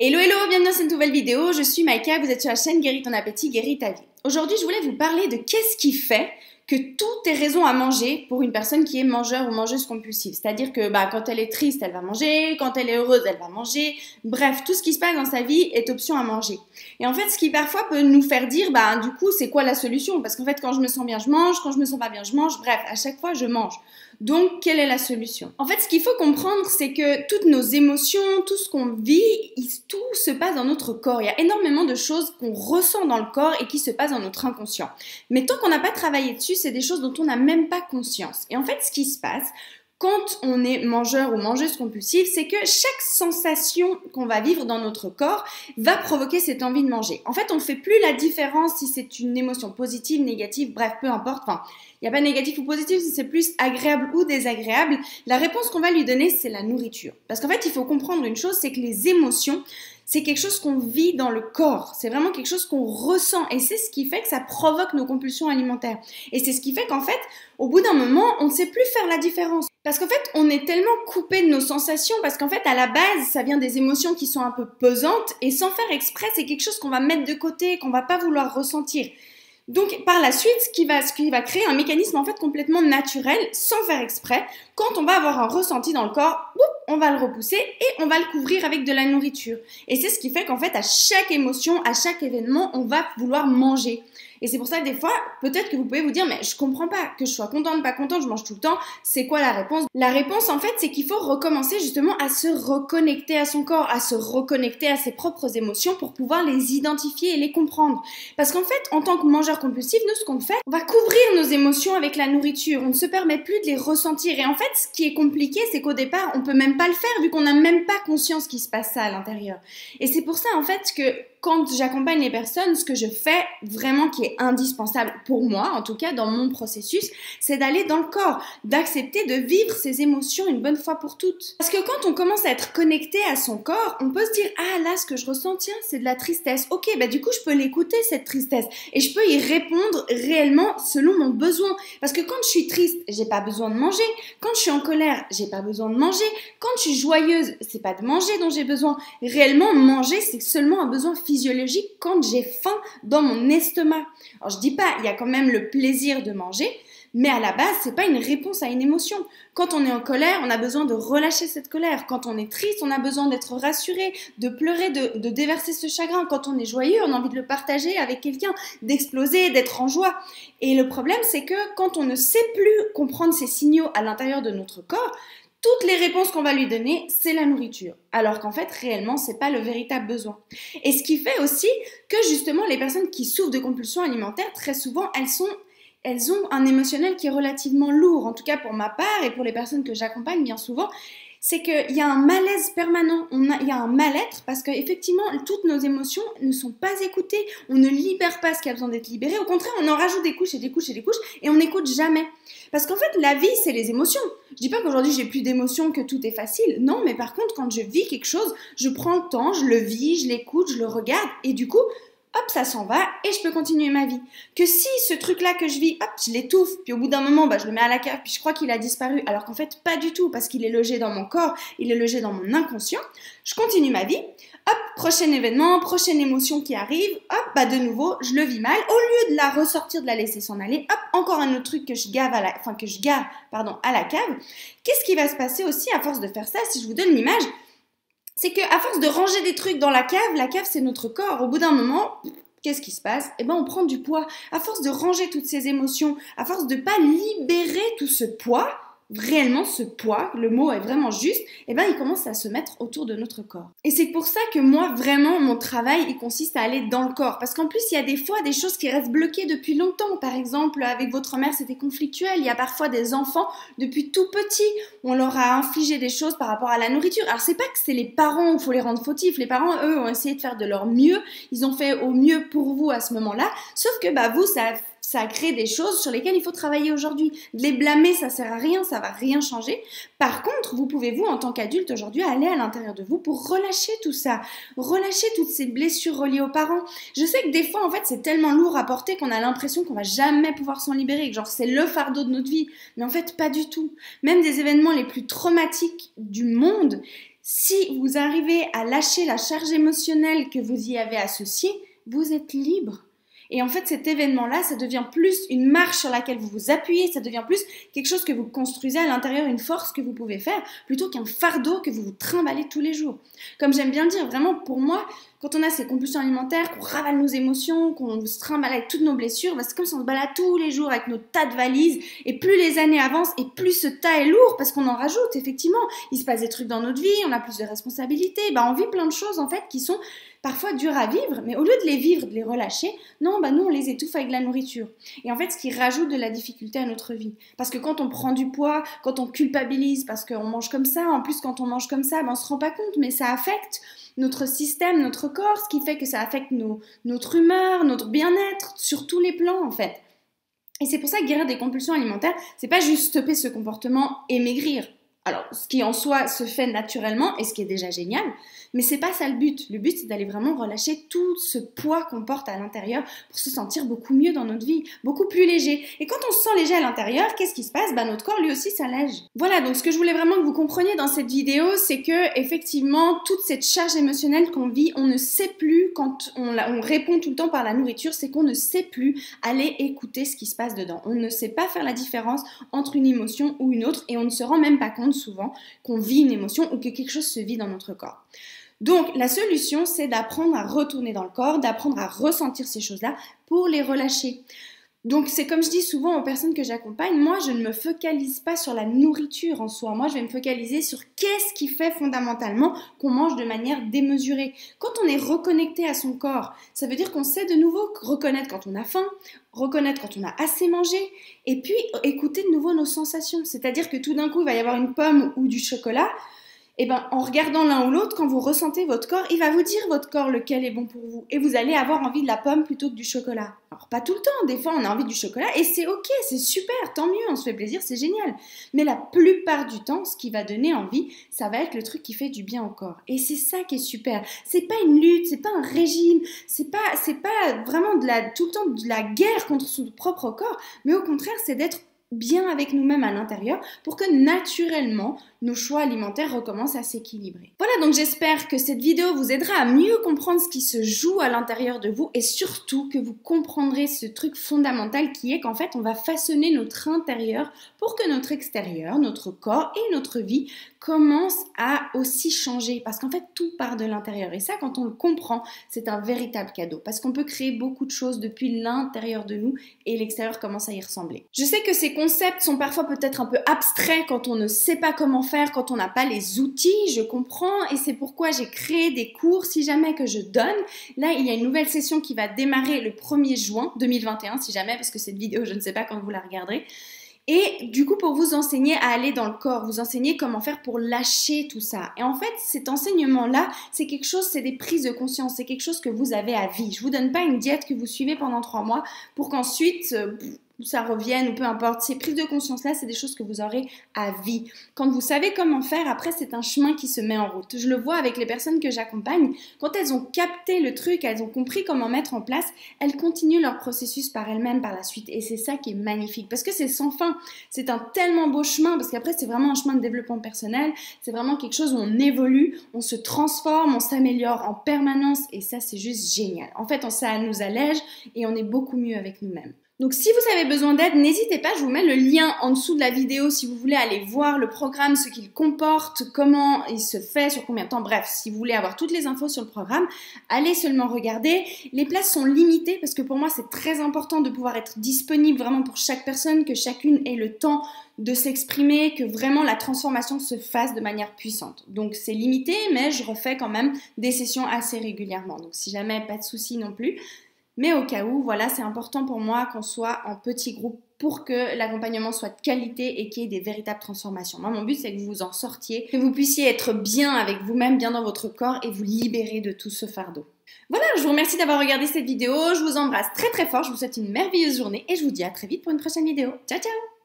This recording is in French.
Hello hello, bienvenue dans cette nouvelle vidéo, je suis Maïka, vous êtes sur la chaîne Guéris ton appétit, guéris ta vie. Aujourd'hui je voulais vous parler de qu'est-ce qui fait que tout est raison à manger pour une personne qui est mangeur ou mangeuse compulsive. C'est-à-dire que quand elle est triste, elle va manger, quand elle est heureuse, elle va manger. Bref, tout ce qui se passe dans sa vie est option à manger. Et en fait, ce qui parfois peut nous faire dire, du coup, c'est quoi la solution? Parce qu'en fait, quand je me sens bien, je mange, quand je me sens pas bien, je mange. Bref, à chaque fois, je mange. Donc, quelle est la solution? En fait, ce qu'il faut comprendre, c'est que toutes nos émotions, tout ce qu'on vit, tout se passe dans notre corps. Il y a énormément de choses qu'on ressent dans le corps et qui se passent dans notre inconscient. Mais tant qu'on n'a pas travaillé dessus, c'est des choses dont on n'a même pas conscience. Et en fait, ce qui se passe quand on est mangeur ou mangeuse compulsive, c'est que chaque sensation qu'on va vivre dans notre corps va provoquer cette envie de manger. En fait, on ne fait plus la différence si c'est une émotion positive, négative, bref, peu importe. Enfin, il n'y a pas négatif ou positif, si c'est plus agréable ou désagréable. La réponse qu'on va lui donner, c'est la nourriture. Parce qu'en fait, il faut comprendre une chose, c'est que les émotions, c'est quelque chose qu'on vit dans le corps. C'est vraiment quelque chose qu'on ressent. Et c'est ce qui fait que ça provoque nos compulsions alimentaires. Et c'est ce qui fait qu'en fait, au bout d'un moment, on ne sait plus faire la différence. Parce qu'en fait, on est tellement coupé de nos sensations, parce qu'en fait, à la base, ça vient des émotions qui sont un peu pesantes, et sans faire exprès, c'est quelque chose qu'on va mettre de côté, qu'on va pas vouloir ressentir. Donc, par la suite, ce qui va créer un mécanisme en fait complètement naturel, sans faire exprès, quand on va avoir un ressenti dans le corps, on va le repousser et on va le couvrir avec de la nourriture. Et c'est ce qui fait qu'en fait, à chaque émotion, à chaque événement, on va vouloir manger. Et c'est pour ça que des fois, peut-être que vous pouvez vous dire, mais je comprends pas, que je sois contente, pas contente, je mange tout le temps, c'est quoi la réponse? La réponse, en fait, c'est qu'il faut recommencer justement à se reconnecter à son corps, à se reconnecter à ses propres émotions pour pouvoir les identifier et les comprendre. Parce qu'en fait, en tant que mangeur compulsif, nous, ce qu'on fait, on va couvrir nos émotions avec la nourriture, on ne se permet plus de les ressentir. Et en fait, ce qui est compliqué, c'est qu'au départ, on peut même pas le faire vu qu'on n'a même pas conscience qu'il se passe ça à l'intérieur. Et c'est pour ça, en fait, que quand j'accompagne les personnes, ce que je fais vraiment qui est indispensable pour moi, en tout cas dans mon processus, c'est d'aller dans le corps, d'accepter de vivre ces émotions une bonne fois pour toutes. Parce que quand on commence à être connecté à son corps, on peut se dire « Ah là, ce que je ressens, tiens, c'est de la tristesse. Ok, du coup, je peux l'écouter, cette tristesse. Et je peux y répondre réellement selon mon besoin. Parce que quand je suis triste, j'ai pas besoin de manger. Quand je suis en colère, j'ai pas besoin de manger. Quand je suis joyeuse, c'est pas de manger dont j'ai besoin. Réellement, manger, c'est seulement un besoin physiologique quand j'ai faim dans mon estomac. Alors je dis pas, il y a quand même le plaisir de manger, mais à la base, c'est pas une réponse à une émotion. Quand on est en colère, on a besoin de relâcher cette colère. Quand on est triste, on a besoin d'être rassuré, de pleurer, de déverser ce chagrin. Quand on est joyeux, on a envie de le partager avec quelqu'un, d'exploser, d'être en joie. Et le problème, c'est que quand on ne sait plus comprendre ces signaux à l'intérieur de notre corps, toutes les réponses qu'on va lui donner, c'est la nourriture. Alors qu'en fait, réellement, c'est pas le véritable besoin. Et ce qui fait aussi que justement, les personnes qui souffrent de compulsions alimentaires, très souvent, elles ont un émotionnel qui est relativement lourd. En tout cas, pour ma part et pour les personnes que j'accompagne bien souvent, c'est qu'il y a un malaise permanent, il y a un mal-être parce qu'effectivement, toutes nos émotions ne sont pas écoutées, on ne libère pas ce qui a besoin d'être libéré, au contraire, on en rajoute des couches et des couches et des couches et on n'écoute jamais. Parce qu'en fait, la vie, c'est les émotions. Je dis pas qu'aujourd'hui, j'ai plus d'émotions, que tout est facile, non, mais par contre, quand je vis quelque chose, je prends le temps, je le vis, je l'écoute, je le regarde et du coup, hop, ça s'en va et je peux continuer ma vie. Que si ce truc-là que je vis, hop, je l'étouffe, puis au bout d'un moment, je le mets à la cave, puis je crois qu'il a disparu, alors qu'en fait, pas du tout, parce qu'il est logé dans mon corps, il est logé dans mon inconscient, je continue ma vie, hop, prochain événement, prochaine émotion qui arrive, hop, de nouveau, je le vis mal, au lieu de la ressortir, de la laisser s'en aller, hop, encore un autre truc que je garde à la cave. Qu'est-ce qui va se passer aussi à force de faire ça? Si je vous donne l'image, c'est qu'à force de ranger des trucs dans la cave c'est notre corps. Au bout d'un moment, qu'est-ce qui se passe? On prend du poids. À force de ranger toutes ces émotions, à force de ne pas libérer tout ce poids, réellement ce poids, le mot est vraiment juste, il commence à se mettre autour de notre corps. Et c'est pour ça que moi, vraiment, mon travail, il consiste à aller dans le corps. Parce qu'en plus, il y a des fois des choses qui restent bloquées depuis longtemps. Par exemple, avec votre mère, c'était conflictuel. Il y a parfois des enfants, depuis tout petits, on leur a infligé des choses par rapport à la nourriture. Alors, c'est pas que c'est les parents où il faut les rendre fautifs. Les parents, eux, ont essayé de faire de leur mieux. Ils ont fait au mieux pour vous à ce moment-là. Sauf que, vous, ça crée des choses sur lesquelles il faut travailler aujourd'hui. De les blâmer, ça sert à rien, ça va rien changer. Par contre, vous pouvez, vous, en tant qu'adulte aujourd'hui, aller à l'intérieur de vous pour relâcher tout ça, relâcher toutes ces blessures reliées aux parents. Je sais que des fois, en fait, c'est tellement lourd à porter qu'on a l'impression qu'on va jamais pouvoir s'en libérer, que genre c'est le fardeau de notre vie. Mais en fait, pas du tout. Même des événements les plus traumatiques du monde, Si vous arrivez à lâcher la charge émotionnelle que vous y avez associée, vous êtes libre. Et en fait, cet événement-là, ça devient plus une marche sur laquelle vous vous appuyez, ça devient plus quelque chose que vous construisez à l'intérieur, une force que vous pouvez faire, plutôt qu'un fardeau que vous vous trimballez tous les jours. Comme j'aime bien dire, vraiment, pour moi, quand on a ces compulsions alimentaires, qu'on ravale nos émotions, qu'on se trimballe avec toutes nos blessures, c'est comme si on se balade tous les jours avec nos tas de valises, et plus les années avancent, et plus ce tas est lourd, parce qu'on en rajoute, effectivement. Il se passe des trucs dans notre vie, on a plus de responsabilités, on vit plein de choses, en fait, qui sont parfois dures à vivre, mais au lieu de les vivre, de les relâcher, non, nous, on les étouffe avec de la nourriture. Et en fait, ce qui rajoute de la difficulté à notre vie. Parce que quand on prend du poids, quand on culpabilise, parce qu'on mange comme ça, en plus, quand on mange comme ça, on se rend pas compte, mais ça affecte notre système, notre corps, ce qui fait que ça affecte notre humeur, notre bien-être, sur tous les plans, en fait. Et c'est pour ça que guérir des compulsions alimentaires, c'est pas juste stopper ce comportement et maigrir. Alors, ce qui en soi se fait naturellement et ce qui est déjà génial, mais c'est pas ça le but. Le but, c'est d'aller vraiment relâcher tout ce poids qu'on porte à l'intérieur pour se sentir beaucoup mieux dans notre vie, beaucoup plus léger. Et quand on se sent léger à l'intérieur, qu'est-ce qui se passe? Notre corps lui aussi s'allège. Voilà, donc ce que je voulais vraiment que vous compreniez dans cette vidéo, c'est que effectivement, toute cette charge émotionnelle qu'on vit, on ne sait plus quand on répond tout le temps par la nourriture, c'est qu'on ne sait plus aller écouter ce qui se passe dedans. On ne sait pas faire la différence entre une émotion ou une autre et on ne se rend même pas compte souvent qu'on vit une émotion ou que quelque chose se vit dans notre corps. Donc la solution, c'est d'apprendre à retourner dans le corps, d'apprendre à ressentir ces choses-là pour les relâcher. Donc c'est comme je dis souvent aux personnes que j'accompagne, moi je ne me focalise pas sur la nourriture en soi, moi je vais me focaliser sur qu'est-ce qui fait fondamentalement qu'on mange de manière démesurée. Quand on est reconnecté à son corps, ça veut dire qu'on sait de nouveau reconnaître quand on a faim, reconnaître quand on a assez mangé et puis écouter de nouveau nos sensations. C'est-à-dire que tout d'un coup il va y avoir une pomme ou du chocolat, et en regardant l'un ou l'autre, quand vous ressentez votre corps, il va vous dire votre corps lequel est bon pour vous. Et vous allez avoir envie de la pomme plutôt que du chocolat. Alors pas tout le temps, des fois on a envie du chocolat et c'est ok, c'est super, tant mieux, on se fait plaisir, c'est génial. Mais la plupart du temps, ce qui va donner envie, ça va être le truc qui fait du bien au corps. Et c'est ça qui est super. C'est pas une lutte, c'est pas un régime, c'est pas vraiment tout le temps de la guerre contre son propre corps, mais au contraire, c'est d'être bien avec nous-mêmes à l'intérieur pour que naturellement nos choix alimentaires recommencent à s'équilibrer. Voilà, donc j'espère que cette vidéo vous aidera à mieux comprendre ce qui se joue à l'intérieur de vous et surtout que vous comprendrez ce truc fondamental qui est qu'en fait on va façonner notre intérieur pour que notre extérieur, notre corps et notre vie commencent à aussi changer parce qu'en fait tout part de l'intérieur et ça quand on le comprend c'est un véritable cadeau parce qu'on peut créer beaucoup de choses depuis l'intérieur de nous et l'extérieur commence à y ressembler. Je sais que ces concepts sont parfois peut-être un peu abstraits quand on ne sait pas comment faire, quand on n'a pas les outils, je comprends et c'est pourquoi j'ai créé des cours si jamais que je donne. Là, il y a une nouvelle session qui va démarrer le 1er juin 2021 si jamais, parce que cette vidéo, je ne sais pas quand vous la regarderez. Et du coup, pour vous enseigner à aller dans le corps, vous enseigner comment faire pour lâcher tout ça. Et en fait, cet enseignement-là, c'est quelque chose, c'est des prises de conscience, c'est quelque chose que vous avez à vie. Je vous donne pas une diète que vous suivez pendant 3 mois pour qu'ensuite ça revienne ou peu importe. Ces prises de conscience-là, c'est des choses que vous aurez à vie. Quand vous savez comment faire, après, c'est un chemin qui se met en route. Je le vois avec les personnes que j'accompagne. Quand elles ont capté le truc, elles ont compris comment mettre en place, elles continuent leur processus par elles-mêmes par la suite. Et c'est ça qui est magnifique parce que c'est sans fin. C'est un tellement beau chemin parce qu'après, c'est vraiment un chemin de développement personnel. C'est vraiment quelque chose où on évolue, on se transforme, on s'améliore en permanence et ça, c'est juste génial. En fait, ça nous allège et on est beaucoup mieux avec nous-mêmes. Donc si vous avez besoin d'aide, n'hésitez pas, je vous mets le lien en dessous de la vidéo si vous voulez aller voir le programme, ce qu'il comporte, comment il se fait, sur combien de temps, bref, si vous voulez avoir toutes les infos sur le programme, allez seulement regarder. Les places sont limitées parce que pour moi c'est très important de pouvoir être disponible vraiment pour chaque personne, que chacune ait le temps de s'exprimer, que vraiment la transformation se fasse de manière puissante. Donc c'est limité, mais je refais quand même des sessions assez régulièrement. Donc si jamais, pas de souci non plus. Mais au cas où, voilà, c'est important pour moi qu'on soit en petit groupe pour que l'accompagnement soit de qualité et qu'il y ait des véritables transformations. Moi, mon but, c'est que vous vous en sortiez, que vous puissiez être bien avec vous-même, bien dans votre corps et vous libérer de tout ce fardeau. Voilà, je vous remercie d'avoir regardé cette vidéo, je vous embrasse très très fort, je vous souhaite une merveilleuse journée et je vous dis à très vite pour une prochaine vidéo. Ciao, ciao!